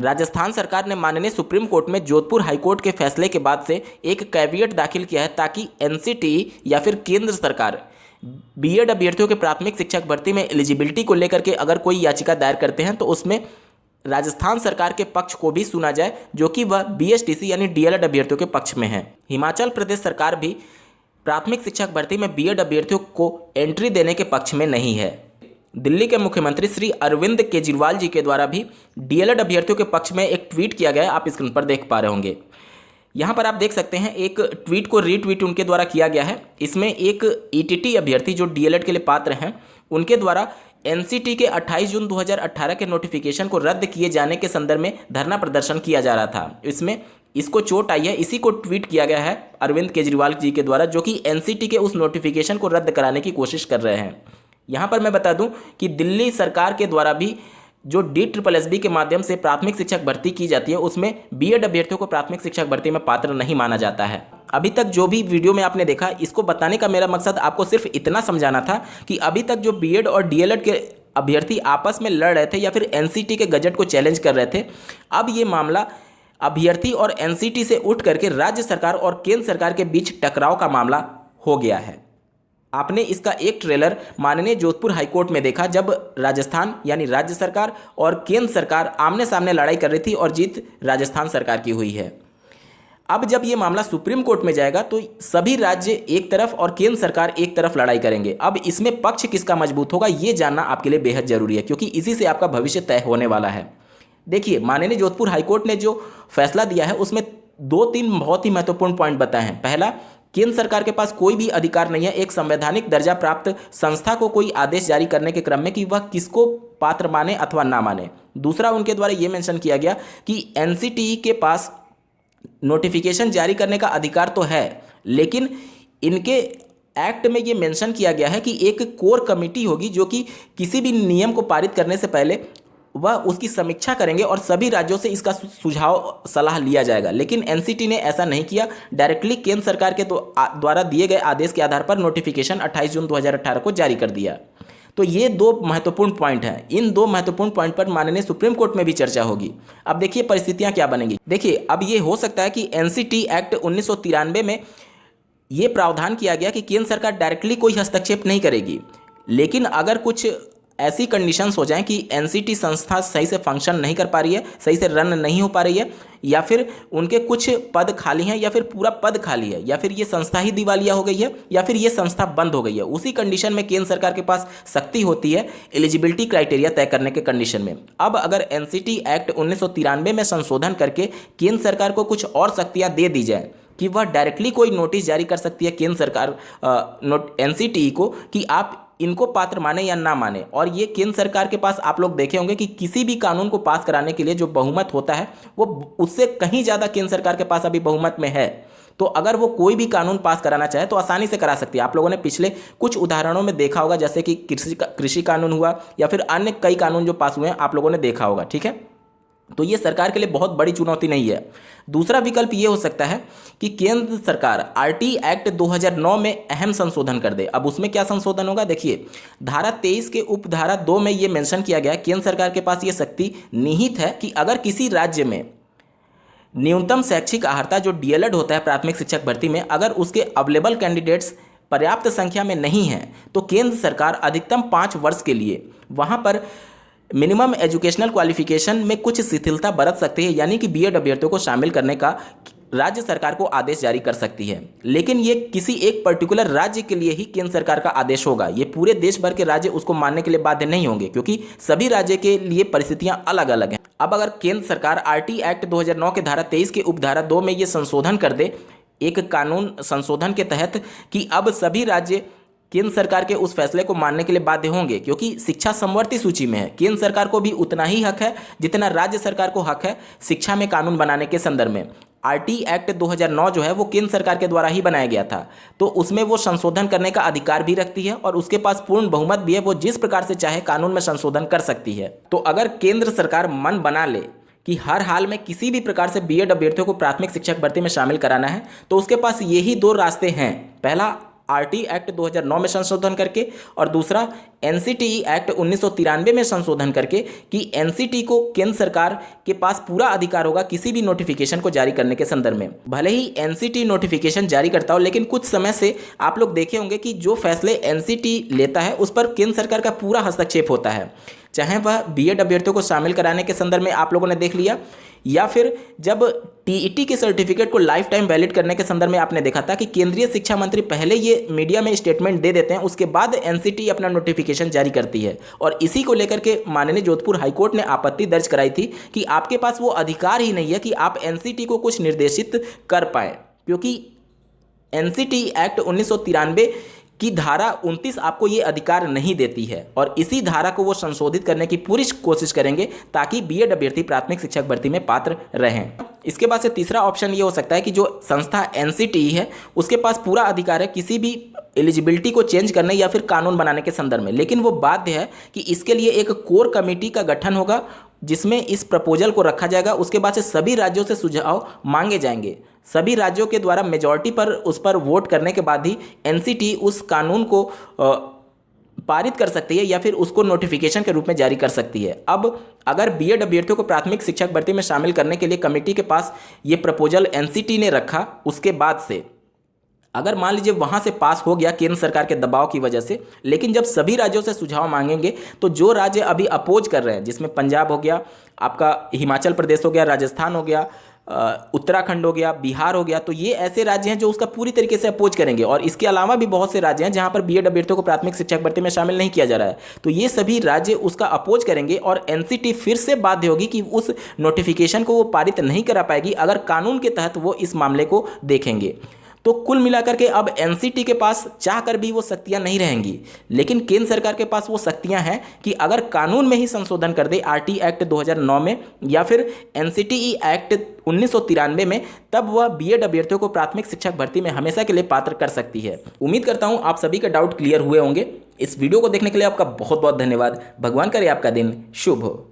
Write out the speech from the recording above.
राजस्थान सरकार ने माननीय सुप्रीम कोर्ट में जोधपुर हाईकोर्ट के फैसले के बाद से एक कैविएट दाखिल किया है ताकि एनसीटी या फिर केंद्र सरकार बीएड अभ्यर्थियों के प्राथमिक शिक्षक भर्ती में एलिजिबिलिटी को लेकर के अगर कोई याचिका दायर करते हैं तो उसमें राजस्थान सरकार के पक्ष को भी सुना जाए, जो कि वह बीएसटीसी यानी डीएलएड अभ्यर्थियों के पक्ष में है। हिमाचल प्रदेश सरकार भी प्राथमिक शिक्षक भर्ती में बीएड अभ्यर्थियों को एंट्री देने के पक्ष में नहीं है। दिल्ली के मुख्यमंत्री श्री अरविंद केजरीवाल जी के द्वारा भी डीएलएड अभ्यर्थियों के पक्ष में एक ट्वीट किया गया है, आप स्क्रीन पर देख पा रहे होंगे। यहाँ पर आप देख सकते हैं एक ट्वीट को रीट्वीट उनके द्वारा किया गया है। इसमें एक ईटीटी अभ्यर्थी जो डीएलएड के लिए पात्र हैं उनके द्वारा एनसीटी के 28 जून 2018 के नोटिफिकेशन को रद्द किए जाने के संदर्भ में धरना प्रदर्शन किया जा रहा था। इसमें इसको चोट आई है, इसी को ट्वीट किया गया है अरविंद केजरीवाल जी के द्वारा, जो कि एनसीटी के उस नोटिफिकेशन को रद्द कराने की कोशिश कर रहे हैं। यहाँ पर मैं बता दूं कि दिल्ली सरकार के द्वारा भी जो DSSB के माध्यम से प्राथमिक शिक्षक भर्ती की जाती है उसमें बीएड अभ्यर्थियों को प्राथमिक शिक्षक भर्ती में पात्र नहीं माना जाता है। अभी तक जो भी वीडियो में आपने देखा, इसको बताने का मेरा मकसद आपको सिर्फ इतना समझाना था कि अभी तक जो बीएड और डीएलएड के अभ्यर्थी आपस में लड़ रहे थे या फिर एनसीटी के गजट को चैलेंज कर रहे थे, अब ये मामला अभ्यर्थी और एनसीटी से उठ करके राज्य सरकार और केंद्र सरकार के बीच टकराव का मामला हो गया है। आपने इसका एक ट्रेलर माननीय जोधपुर हाईकोर्ट में देखा, जब राजस्थान यानी राज्य सरकार और केंद्र सरकार आमने सामने लड़ाई कर रही थी और जीत राजस्थान सरकार की हुई है। अब जब ये मामला सुप्रीम कोर्ट में जाएगा तो सभी राज्य एक तरफ और केंद्र सरकार एक तरफ लड़ाई करेंगे। अब इसमें पक्ष किसका मजबूत होगा ये जानना आपके लिए बेहद जरूरी है, क्योंकि इसी से आपका भविष्य तय होने वाला है। देखिए, माननीय जोधपुर हाईकोर्ट ने जो फैसला दिया है उसमें 2-3 बहुत ही महत्वपूर्ण पॉइंट बताए हैं। पहला, केंद्र सरकार के पास कोई भी अधिकार नहीं है एक संवैधानिक दर्जा प्राप्त संस्था को कोई आदेश जारी करने के क्रम में कि वह किसको पात्र माने अथवा ना माने। दूसरा, उनके द्वारा यह मेंशन किया गया कि एनसीटी के पास नोटिफिकेशन जारी करने का अधिकार तो है, लेकिन इनके एक्ट में ये मेंशन किया गया है कि एक कोर कमेटी होगी जो कि किसी भी नियम को पारित करने से पहले वह उसकी समीक्षा करेंगे और सभी राज्यों से इसका सुझाव सलाह लिया जाएगा। लेकिन एनसीटी ने ऐसा नहीं किया, डायरेक्टली केंद्र सरकार के द्वारा दिए गए आदेश के आधार पर नोटिफिकेशन 28 जून 2018 को जारी कर दिया। तो ये 2 महत्वपूर्ण पॉइंट हैं। इन 2 महत्वपूर्ण पॉइंट पर माननीय सुप्रीम कोर्ट में भी चर्चा होगी। अब देखिए परिस्थितियां क्या बनेंगी। देखिए, अब ये हो सकता है कि एनसीटी एक्ट 1993 में ये प्रावधान किया गया कि केंद्र सरकार डायरेक्टली कोई हस्तक्षेप नहीं करेगी, लेकिन अगर कुछ ऐसी कंडीशंस हो जाएं कि एनसीटी संस्था सही से फंक्शन नहीं कर पा रही है, सही से रन नहीं हो पा रही है, या फिर उनके कुछ पद खाली हैं, या फिर पूरा पद खाली है, या फिर ये संस्था ही दिवालिया हो गई है, या फिर ये संस्था बंद हो गई है, उसी कंडीशन में केंद्र सरकार के पास शक्ति होती है एलिजिबिलिटी क्राइटेरिया तय करने के कंडीशन में। अब अगर एनसीटी एक्ट 1993 में संशोधन करके केंद्र सरकार को कुछ और शक्तियाँ दे दी जाए कि वह डायरेक्टली कोई नोटिस जारी कर सकती है केंद्र सरकार एनसीटी को कि आप इनको पात्र माने या ना माने, और ये केंद्र सरकार के पास आप लोग देखे होंगे कि किसी भी कानून को पास कराने के लिए जो बहुमत होता है वो उससे कहीं ज़्यादा केंद्र सरकार के पास अभी बहुमत में है। तो अगर वो कोई भी कानून पास कराना चाहे तो आसानी से करा सकती है। आप लोगों ने पिछले कुछ उदाहरणों में देखा होगा, जैसे कि कृषि कानून हुआ या फिर अन्य कई कानून जो पास हुए हैं आप लोगों ने देखा होगा। ठीक है, तो ये सरकार के लिए बहुत बड़ी चुनौती नहीं है। दूसरा विकल्प ये हो सकता है कि केंद्र सरकार आरटी एक्ट 2009 में अहम संशोधन कर दे। अब उसमें क्या संशोधन होगा, देखिए धारा 23 के उपधारा 2 में ये मेंशन किया गया है, केंद्र सरकार के पास ये शक्ति निहित है कि अगर किसी राज्य में न्यूनतम शैक्षिक अर्हता जो डीएलएड होता है प्राथमिक शिक्षक भर्ती में, अगर उसके अवेलेबल कैंडिडेट्स पर्याप्त संख्या में नहीं हैं तो केंद्र सरकार अधिकतम 5 वर्ष के लिए वहाँ पर मिनिमम एजुकेशनल क्वालिफिकेशन में कुछ शिथिलता बरत सकती है, यानी कि बीएड अभ्यर्थियों को शामिल करने का राज्य सरकार को आदेश जारी कर सकती है। लेकिन ये किसी एक पर्टिकुलर राज्य के लिए ही केंद्र सरकार का आदेश होगा, ये पूरे देश भर के राज्य उसको मानने के लिए बाध्य नहीं होंगे, क्योंकि सभी राज्य के लिए परिस्थितियां अलग अलग हैं। अब अगर केंद्र सरकार आरटी एक्ट 2009 के धारा 23 के उपधारा 2 में ये संशोधन कर दे, एक कानून संशोधन के तहत, कि अब सभी राज्य केंद्र सरकार के उस फैसले को मानने के लिए बाध्य होंगे, क्योंकि शिक्षा समवर्ती सूची में है। केंद्र सरकार को भी उतना ही हक है जितना राज्य सरकार को हक है शिक्षा में कानून बनाने के संदर्भ में। आरटी एक्ट 2009 जो है वो केंद्र सरकार के द्वारा ही बनाया गया था, तो उसमें वो संशोधन करने का अधिकार भी रखती है और उसके पास पूर्ण बहुमत भी है, वो जिस प्रकार से चाहे कानून में संशोधन कर सकती है। तो अगर केंद्र सरकार मन बना ले कि हर हाल में किसी भी प्रकार से बीएड अभ्यर्थियों को प्राथमिक शिक्षक भर्ती में शामिल कराना है, तो उसके पास यही 2 रास्ते हैं। पहला, आरटी एक्ट 2009 में संशोधन करके और दूसरा एनसीटीई एक्ट 1993 में संशोधन करके कि एनसीटी को केंद्र सरकार के पास पूरा अधिकार होगा किसी भी नोटिफिकेशन को जारी करने के संदर्भ में। भले ही एनसीटी नोटिफिकेशन जारी करता हो, लेकिन कुछ समय से आप लोग देखे होंगे कि जो फैसले एनसीटी लेता है उस पर केंद्र सरकार का पूरा हस्तक्षेप होता है, चाहे वह बीएड अभ्यर्थियों को शामिल कराने के संदर्भ में आप लोगों ने देख लिया, या फिर जब टीईटी के सर्टिफिकेट को लाइफ टाइम वैलिड करने के संदर्भ में आपने देखा था कि केंद्रीय शिक्षा मंत्री पहले ये मीडिया में स्टेटमेंट दे देते हैं, उसके बाद एनसीटी अपना नोटिफिकेशन जारी करती है। और इसी को लेकर के माननीय जोधपुर हाईकोर्ट ने आपत्ति दर्ज कराई थी कि आपके पास वो अधिकार ही नहीं है कि आप एनसीटी को कुछ निर्देशित कर पाए, क्योंकि एनसीटी एक्ट 1993 की धारा 29 आपको ये अधिकार नहीं देती है और इसी धारा को वो संशोधित करने की पूरी कोशिश करेंगे ताकि बीएड अभ्यर्थी प्राथमिक शिक्षक भर्ती में पात्र रहें। इसके बाद से तीसरा ऑप्शन ये हो सकता है कि जो संस्था एनसीटी है उसके पास पूरा अधिकार है किसी भी एलिजिबिलिटी को चेंज करने या फिर कानून बनाने के संदर्भ में, लेकिन वो बाध्य है कि इसके लिए एक कोर कमेटी का गठन होगा जिसमें इस प्रपोजल को रखा जाएगा। उसके बाद से सभी राज्यों से सुझाव मांगे जाएंगे, सभी राज्यों के द्वारा मेजॉरिटी पर उस पर वोट करने के बाद ही एनसीटी उस कानून को पारित कर सकती है या फिर उसको नोटिफिकेशन के रूप में जारी कर सकती है। अब अगर बीएड अभ्यर्थियों को प्राथमिक शिक्षक भर्ती में शामिल करने के लिए कमेटी के पास ये प्रपोजल एनसीटी ने रखा, उसके बाद से अगर मान लीजिए वहाँ से पास हो गया केंद्र सरकार के दबाव की वजह से, लेकिन जब सभी राज्यों से सुझाव मांगेंगे तो जो राज्य अभी अपोज कर रहे हैं, जिसमें पंजाब हो गया, आपका हिमाचल प्रदेश हो गया, राजस्थान हो गया, उत्तराखंड हो गया, बिहार हो गया, तो ये ऐसे राज्य हैं जो उसका पूरी तरीके से अपोज करेंगे। और इसके अलावा भी बहुत से राज्य हैं जहां पर बीएड अभ्यर्थियों को प्राथमिक शिक्षक भर्ती में शामिल नहीं किया जा रहा है, तो ये सभी राज्य उसका अपोज करेंगे और एनसीटी फिर से बाध्य होगी कि उस नोटिफिकेशन को वो पारित नहीं करा पाएगी अगर कानून के तहत वो इस मामले को देखेंगे। तो कुल मिलाकर के अब एनसीटी के पास चाहकर भी वो शक्तियां नहीं रहेंगी, लेकिन केंद्र सरकार के पास वो शक्तियां हैं कि अगर कानून में ही संशोधन कर दे आरटी एक्ट 2009 में या फिर एनसीटीई एक्ट 1993 में, तब वह बीएड अभ्यर्थियों को प्राथमिक शिक्षक भर्ती में हमेशा के लिए पात्र कर सकती है। उम्मीद करता हूं आप सभी का डाउट क्लियर हुए होंगे। इस वीडियो को देखने के लिए आपका बहुत बहुत धन्यवाद। भगवान करे आपका दिन शुभ हो।